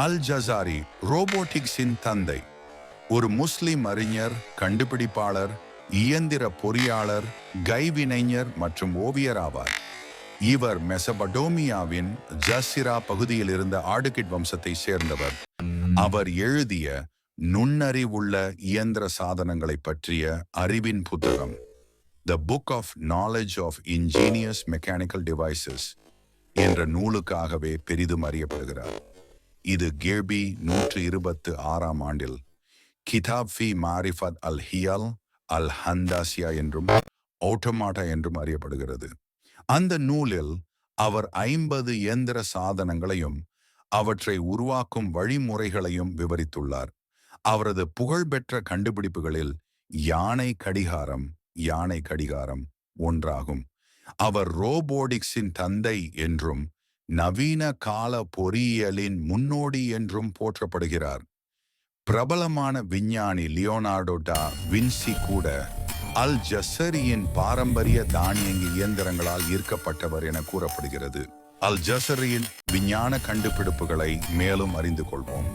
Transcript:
அல் ஜசாரி ரோபோட்டிக்ஸின் தந்தை. ஒரு முஸ்லிம் அறிஞர், கண்டுபிடிப்பாளர், இயந்திர பொறியாளர், கைவினைஞர் மற்றும் ஓவியர் ஆவார். இவர் மெசபடோமியாவின் ஜசிரா பகுதியில் இருந்த ஆடுகிட் வம்சத்தை சேர்ந்தவர். அவர் எழுதிய நுண்ணறிவுள்ள இயந்திர சாதனங்களை பற்றிய அறிவின் புத்தகம் the book of knowledge of ingenious mechanical devices என்ற நூலுக்காகவே பெரிதும் அறியப்படுகிறார். இது கில்பி 126ஆம் ஆண்டில் கிதாப் ஃபி மாரிஃபத் அல் ஹியல் அல் ஹந்தாசியா என்றும் ஆட்டோமாட்டா என்றும் அறியப்படுகிறது. அந்த நூலில் அவர் 50 இயந்திர சாதனங்களையும் அவற்றை உருவாக்கும் வழிமுறைகளையும் விவரித்துள்ளார். அவரது புகழ்பெற்ற கண்டுபிடிப்புகளில் யானை கடிகாரம் ஒன்றாகும். அவர் ரோபோடிக்ஸின் தந்தை என்றும் நவீன கால பொறியியலின் முன்னோடி என்றும் போற்றப்படுகிறார். பிரபலமான விஞ்ஞானி லியோனார்டோ டா வின்சி கூட அல் ஜசரியின் பாரம்பரிய தானியங்கி இயந்திரங்களால் ஈர்க்கப்பட்டவர் என கூறப்படுகிறது. அல் ஜசரியின் விஞ்ஞான கண்டுபிடிப்புகளை மேலும் அறிந்து கொள்வோம்.